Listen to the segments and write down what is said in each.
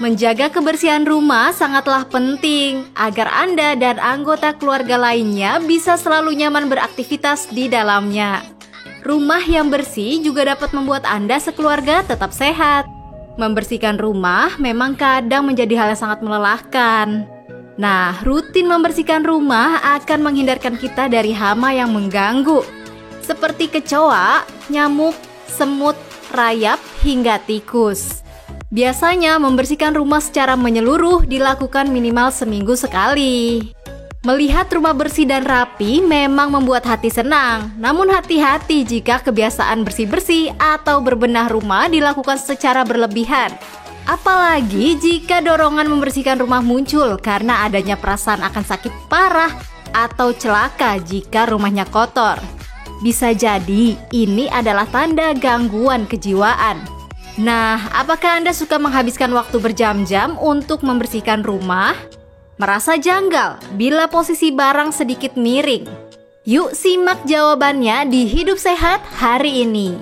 Menjaga kebersihan rumah sangatlah penting agar Anda dan anggota keluarga lainnya bisa selalu nyaman beraktivitas di dalamnya. Rumah yang bersih juga dapat membuat Anda sekeluarga tetap sehat. Membersihkan rumah memang kadang menjadi hal yang sangat melelahkan. Nah, rutin membersihkan rumah akan menghindarkan kita dari hama yang mengganggu, seperti kecoa, nyamuk, semut, rayap, hingga tikus. Biasanya membersihkan rumah secara menyeluruh dilakukan minimal seminggu sekali. Melihat rumah bersih dan rapi memang membuat hati senang. Namun hati-hati jika kebiasaan bersih-bersih atau berbenah rumah dilakukan secara berlebihan. Apalagi jika dorongan membersihkan rumah muncul karena adanya perasaan akan sakit parah atau celaka jika rumahnya kotor. Bisa jadi ini adalah tanda gangguan kejiwaan. Nah, apakah Anda suka menghabiskan waktu berjam-jam untuk membersihkan rumah? Merasa janggal bila posisi barang sedikit miring? Yuk simak jawabannya di Hidup Sehat hari ini.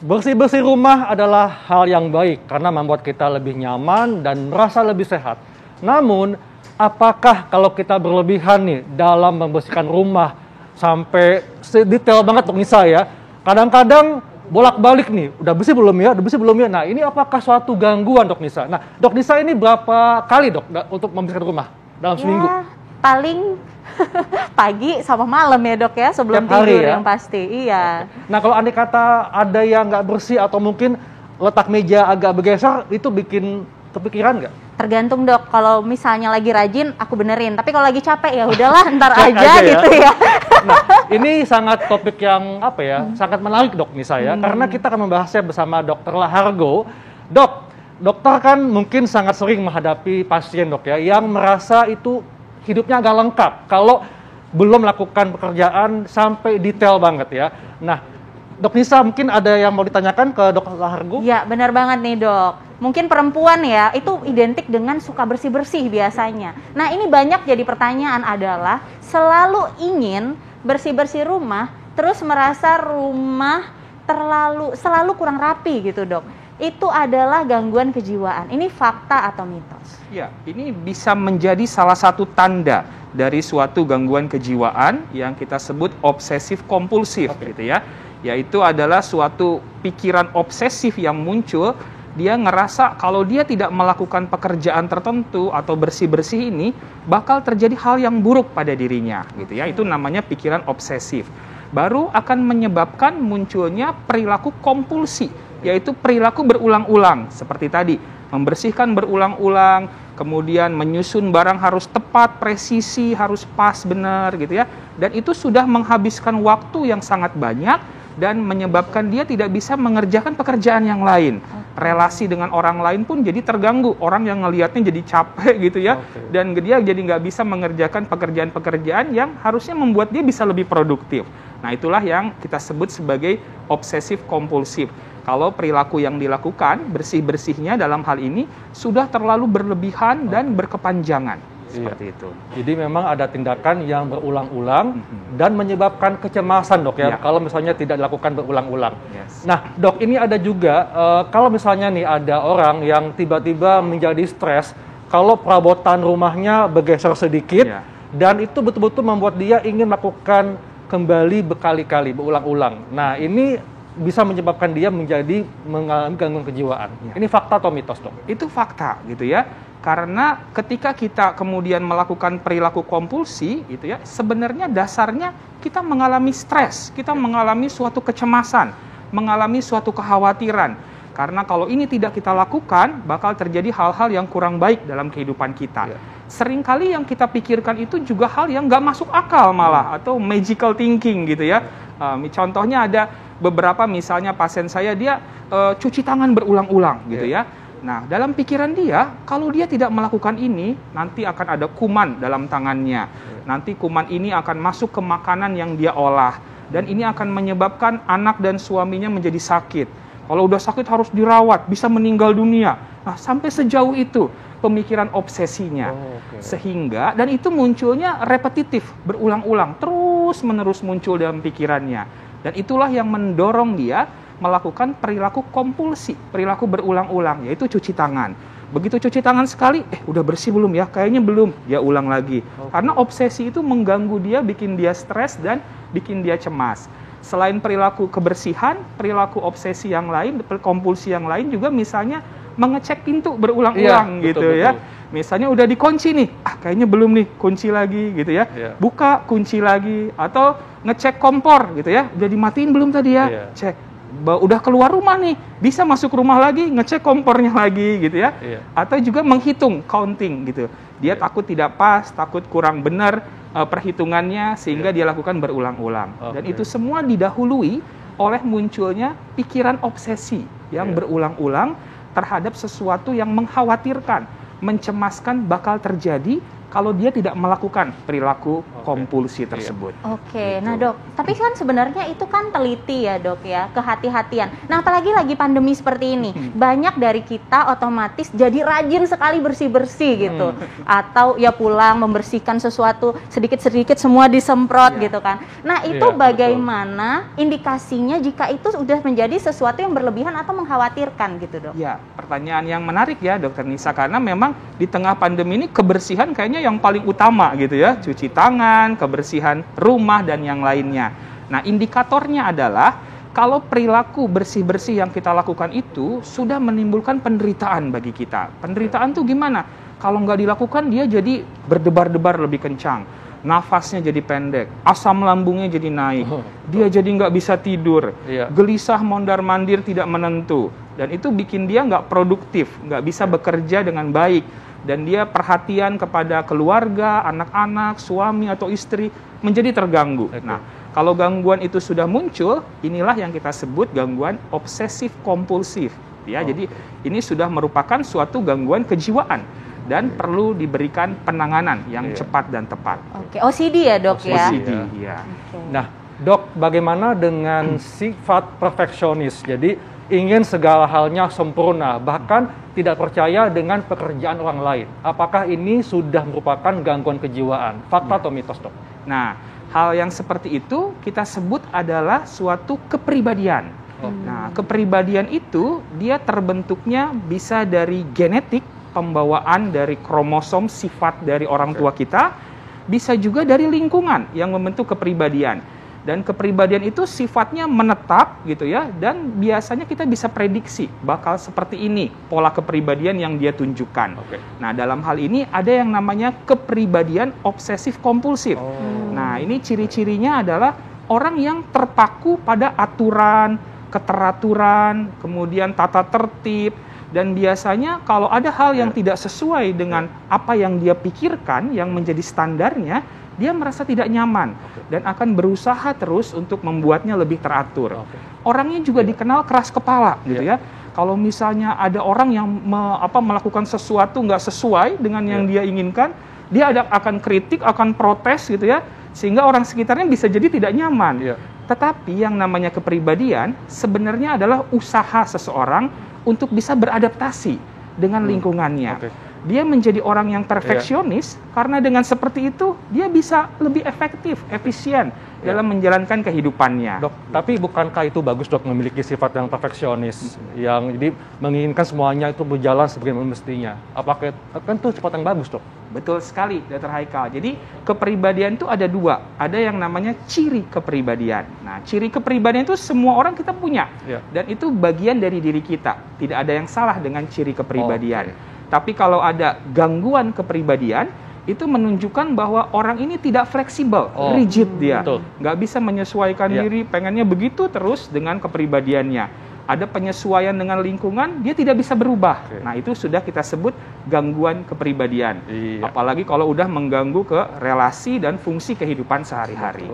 Bersih-bersih rumah adalah hal yang baik karena membuat kita lebih nyaman dan merasa lebih sehat. Namun, apakah kalau kita berlebihan nih dalam membersihkan rumah sampai detail banget Dok Nisa ya. Kadang-kadang bolak-balik nih, udah bersih belum ya? Udah bersih belum ya? Nah, ini apakah suatu gangguan Dok Nisa? Nah, Dok Nisa ini berapa kali Dok untuk membersihkan rumah dalam seminggu? Paling pagi sama malam ya Dok ya, sebelum tidur ya? Yang pasti. Iya. Nah, kalau andai kata ada yang nggak bersih atau mungkin letak meja agak bergeser, itu bikin kepikiran nggak? Tergantung Dok, kalau misalnya lagi rajin aku benerin, tapi kalau lagi capek ya udahlah ntar aja gitu ya. Nah, ini sangat topik yang sangat menarik Dok Nisa ya, karena kita akan membahasnya bersama Dr. Lahargo. Dok, dokter kan mungkin sangat sering menghadapi pasien Dok ya, yang merasa itu hidupnya agak lengkap kalau belum melakukan pekerjaan sampai detail banget ya. Nah, Dok Nisa mungkin ada yang mau ditanyakan ke Dr. Lahargo? Ya, benar banget nih Dok. Mungkin perempuan ya, itu identik dengan suka bersih-bersih biasanya. Nah, ini banyak jadi pertanyaan adalah selalu ingin bersih-bersih rumah, terus merasa rumah selalu kurang rapi gitu Dok. Itu adalah gangguan kejiwaan. Ini fakta atau mitos? Ya, ini bisa menjadi salah satu tanda dari suatu gangguan kejiwaan yang kita sebut obsesif kompulsif gitu ya. Yaitu adalah suatu pikiran obsesif yang muncul. Dia ngerasa kalau dia tidak melakukan pekerjaan tertentu atau bersih-bersih ini bakal terjadi hal yang buruk pada dirinya gitu ya. Itu namanya pikiran obsesif. Baru akan menyebabkan munculnya perilaku kompulsi, yaitu perilaku berulang-ulang seperti tadi, membersihkan berulang-ulang, kemudian menyusun barang harus tepat, presisi, harus pas benar gitu ya. Dan itu sudah menghabiskan waktu yang sangat banyak dan menyebabkan dia tidak bisa mengerjakan pekerjaan yang lain. Relasi dengan orang lain pun jadi terganggu. Orang yang ngelihatnya jadi capek gitu ya. Dan dia jadi nggak bisa mengerjakan pekerjaan-pekerjaan yang harusnya membuat dia bisa lebih produktif. Nah, itulah yang kita sebut sebagai obsesif kompulsif. Kalau perilaku yang dilakukan, bersih-bersihnya dalam hal ini sudah terlalu berlebihan dan berkepanjangan. Seperti itu. Jadi memang ada tindakan yang berulang-ulang dan menyebabkan kecemasan Dok ya, kalau misalnya tidak dilakukan berulang-ulang. Nah Dok, ini ada juga kalau misalnya nih ada orang yang tiba-tiba menjadi stres kalau perabotan rumahnya bergeser sedikit dan itu betul-betul membuat dia ingin melakukan kembali berkali-kali, berulang-ulang. Nah, ini bisa menyebabkan dia mengalami gangguan kejiwaan. Ini fakta atau mitos Dok? Itu fakta gitu ya. Karena ketika kita kemudian melakukan perilaku kompulsi, gitu ya, sebenarnya dasarnya kita mengalami stres, kita mengalami suatu kecemasan, mengalami suatu kekhawatiran. Karena kalau ini tidak kita lakukan, bakal terjadi hal-hal yang kurang baik dalam kehidupan kita. Seringkali yang kita pikirkan itu juga hal yang nggak masuk akal malah, atau magical thinking gitu ya. Contohnya ada beberapa, misalnya pasien saya, dia cuci tangan berulang-ulang gitu ya. Nah, dalam pikiran dia, kalau dia tidak melakukan ini, nanti akan ada kuman dalam tangannya. Nanti kuman ini akan masuk ke makanan yang dia olah. Dan ini akan menyebabkan anak dan suaminya menjadi sakit. Kalau udah sakit harus dirawat, bisa meninggal dunia. Nah, sampai sejauh itu pemikiran obsesinya. Sehingga, dan itu munculnya repetitif, berulang-ulang, terus-menerus muncul dalam pikirannya. Dan itulah yang mendorong dia melakukan perilaku kompulsi, perilaku berulang-ulang, yaitu cuci tangan. Begitu cuci tangan sekali, udah bersih belum ya? Kayaknya belum, dia ulang lagi. Karena obsesi itu mengganggu dia, bikin dia stres dan bikin dia cemas. Selain perilaku kebersihan, perilaku obsesi yang lain, kompulsi yang lain juga misalnya mengecek pintu berulang-ulang gitu betul. Ya. Misalnya udah dikunci nih, kayaknya belum nih, kunci lagi gitu ya. Buka, kunci lagi, atau ngecek kompor gitu ya. Udah dimatiin belum tadi ya? Cek. Udah keluar rumah nih, bisa masuk rumah lagi, ngecek kompornya lagi gitu ya. Atau juga menghitung, counting gitu. Dia takut tidak pas, takut kurang benar perhitungannya sehingga dia lakukan berulang-ulang. Dan itu semua didahului oleh munculnya pikiran obsesi yang berulang-ulang terhadap sesuatu yang mengkhawatirkan, mencemaskan bakal terjadi kalau dia tidak melakukan perilaku kompulsi tersebut. Oke, nah dok, tapi kan sebenarnya itu kan teliti ya dok ya, kehati-hatian. Nah apalagi lagi pandemi seperti ini, banyak dari kita otomatis jadi rajin sekali bersih-bersih gitu. Atau ya pulang membersihkan sesuatu, sedikit-sedikit semua disemprot gitu kan. Nah itu bagaimana indikasinya jika itu sudah menjadi sesuatu yang berlebihan atau mengkhawatirkan gitu dok? Ya, pertanyaan yang menarik ya Dokter Nisa, karena memang di tengah pandemi ini kebersihan kayaknya yang paling utama gitu ya, cuci tangan, kebersihan rumah dan yang lainnya. Nah, indikatornya adalah kalau perilaku bersih-bersih yang kita lakukan itu sudah menimbulkan penderitaan bagi kita. Penderitaan tuh gimana? Kalau nggak dilakukan dia jadi berdebar-debar lebih kencang, nafasnya jadi pendek, asam lambungnya jadi naik, dia jadi nggak bisa tidur, gelisah mondar-mandir tidak menentu, dan itu bikin dia nggak produktif, nggak bisa bekerja dengan baik. Dan dia perhatian kepada keluarga, anak-anak, suami atau istri menjadi terganggu. Nah, kalau gangguan itu sudah muncul, inilah yang kita sebut gangguan obsesif kompulsif. Ya, jadi ini sudah merupakan suatu gangguan kejiwaan dan perlu diberikan penanganan yang cepat dan tepat. Oke, OCD ya dok ya? OCD, ya. Nah, dok, bagaimana dengan sifat perfeksionis? Jadi ingin segala halnya sempurna, bahkan tidak percaya dengan pekerjaan orang lain. Apakah ini sudah merupakan gangguan kejiwaan? Fakta atau mitos, dok? Nah, hal yang seperti itu kita sebut adalah suatu kepribadian. Nah, kepribadian itu dia terbentuknya bisa dari genetik, pembawaan dari kromosom sifat dari orang tua kita, bisa juga dari lingkungan yang membentuk kepribadian. Dan kepribadian itu sifatnya menetap gitu ya, dan biasanya kita bisa prediksi bakal seperti ini pola kepribadian yang dia tunjukkan. Nah, dalam hal ini ada yang namanya kepribadian obsesif kompulsif. Nah, ini ciri-cirinya adalah orang yang terpaku pada aturan, keteraturan, kemudian tata tertib, dan biasanya kalau ada hal yang tidak sesuai dengan apa yang dia pikirkan yang menjadi standarnya, dia merasa tidak nyaman dan akan berusaha terus untuk membuatnya lebih teratur. Orangnya juga dikenal keras kepala gitu ya. Kalau misalnya ada orang yang melakukan sesuatu nggak sesuai dengan yang dia inginkan, dia akan kritik, akan protes gitu ya, sehingga orang sekitarnya bisa jadi tidak nyaman. Tetapi yang namanya kepribadian sebenarnya adalah usaha seseorang untuk bisa beradaptasi dengan lingkungannya. Dia menjadi orang yang perfeksionis karena dengan seperti itu dia bisa lebih efektif, efisien dalam menjalankan kehidupannya. Dok, tapi bukankah itu bagus dok memiliki sifat yang perfeksionis, yang jadi menginginkan semuanya itu berjalan sebagaimana mestinya? Apakah kan itu sifat yang bagus dok? Betul sekali, Dr. Haikal. Jadi kepribadian itu ada dua, ada yang namanya ciri kepribadian. Nah, ciri kepribadian itu semua orang kita punya, dan itu bagian dari diri kita. Tidak ada yang salah dengan ciri kepribadian. Tapi kalau ada gangguan kepribadian, itu menunjukkan bahwa orang ini tidak fleksibel, rigid dia. Nggak bisa menyesuaikan diri, pengennya begitu terus dengan kepribadiannya. Ada penyesuaian dengan lingkungan, dia tidak bisa berubah. Nah, itu sudah kita sebut gangguan kepribadian. Apalagi kalau udah mengganggu ke relasi dan fungsi kehidupan sehari-hari.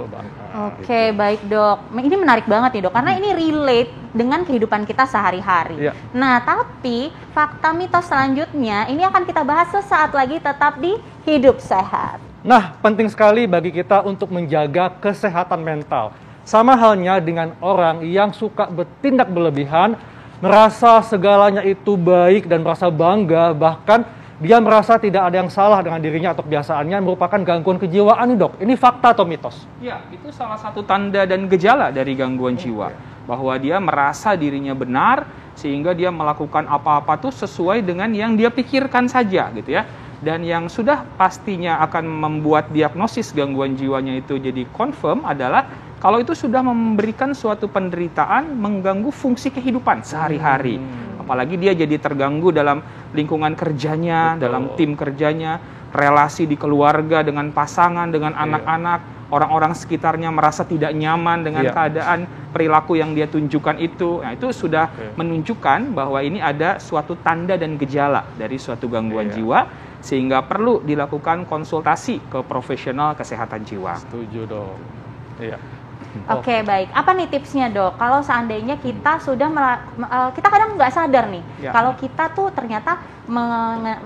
Oke, baik dok. Ini menarik banget nih dok, karena ini relate dengan kehidupan kita sehari-hari. Nah, tapi fakta mitos selanjutnya, ini akan kita bahas sesaat lagi, tetap di Hidup Sehat. Nah, penting sekali bagi kita untuk menjaga kesehatan mental. Sama halnya dengan orang yang suka bertindak berlebihan, merasa segalanya itu baik dan merasa bangga, bahkan dia merasa tidak ada yang salah dengan dirinya atau kebiasaannya merupakan gangguan kejiwaan nih dok. Ini fakta atau mitos? Ya, itu salah satu tanda dan gejala dari gangguan jiwa. Bahwa dia merasa dirinya benar, sehingga dia melakukan apa-apa tuh sesuai dengan yang dia pikirkan saja gitu ya. Dan yang sudah pastinya akan membuat diagnosis gangguan jiwanya itu jadi confirm adalah kalau itu sudah memberikan suatu penderitaan mengganggu fungsi kehidupan sehari-hari. Apalagi dia jadi terganggu dalam lingkungan kerjanya, dalam tim kerjanya, relasi di keluarga dengan pasangan, dengan anak-anak, orang-orang sekitarnya merasa tidak nyaman dengan keadaan perilaku yang dia tunjukkan itu. Nah, itu sudah menunjukkan bahwa ini ada suatu tanda dan gejala dari suatu gangguan jiwa, sehingga perlu dilakukan konsultasi ke profesional kesehatan jiwa. Setuju dok. Iya. Oke, baik. Apa nih tipsnya dok? Kalau seandainya kita sudah kita kadang nggak sadar nih, kalau kita tuh ternyata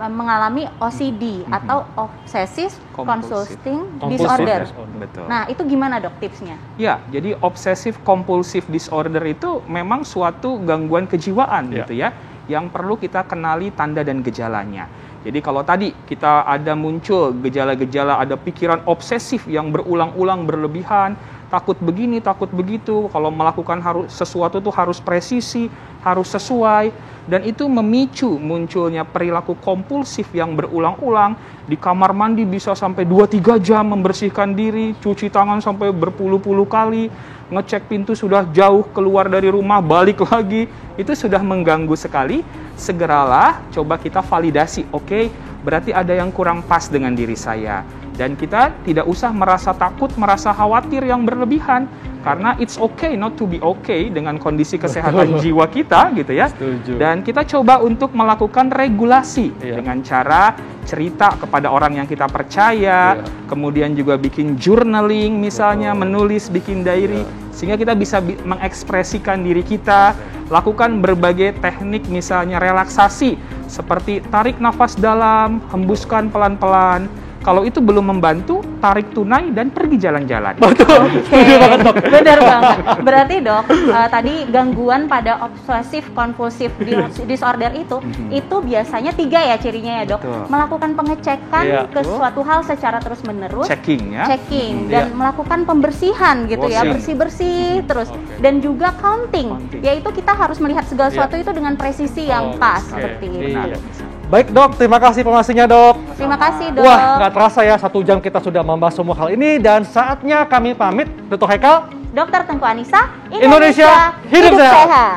mengalami OCD atau Obsessive Compulsive Disorder. Betul. Nah, itu gimana dok tipsnya? Ya, jadi Obsessive Compulsive Disorder itu memang suatu gangguan kejiwaan gitu ya, yang perlu kita kenali tanda dan gejalanya. Jadi kalau tadi kita ada muncul gejala-gejala, ada pikiran obsesif yang berulang-ulang berlebihan, takut begini, takut begitu, kalau melakukan sesuatu tuh harus presisi, harus sesuai, dan itu memicu munculnya perilaku kompulsif yang berulang-ulang. Di kamar mandi bisa sampai 2-3 jam membersihkan diri, cuci tangan sampai berpuluh-puluh kali, ngecek pintu sudah jauh keluar dari rumah, balik lagi, itu sudah mengganggu sekali. Segeralah coba kita validasi, oke, berarti ada yang kurang pas dengan diri saya. Dan kita tidak usah merasa takut, merasa khawatir yang berlebihan. Karena it's okay not to be okay dengan kondisi kesehatan jiwa kita gitu ya. Setuju. Dan kita coba untuk melakukan regulasi dengan cara cerita kepada orang yang kita percaya, kemudian juga bikin journaling misalnya, menulis, bikin diary, sehingga kita bisa mengekspresikan diri kita, lakukan berbagai teknik misalnya relaksasi, seperti tarik nafas dalam, hembuskan pelan-pelan. Kalau itu belum membantu, tarik tunai dan pergi jalan-jalan. Betul. Setuju banget dok. Benar banget. Berarti dok, tadi gangguan pada obsessive compulsive disorder itu biasanya 3 ya cirinya ya dok. Betul. Melakukan pengecekan ke suatu hal secara terus-menerus. Checking ya. Dan melakukan pembersihan gitu ya, bersih-bersih terus. Dan juga counting, yaitu kita harus melihat segala sesuatu itu dengan presisi yang pas seperti itu. Baik dok, terima kasih informasinya dok. Terima kasih dok. Wah, nggak terasa ya 1 jam kita sudah membahas semua hal ini, dan saatnya kami pamit. Dr. Haikal, Dr. Tengku Anissa, Indonesia hidup sehat.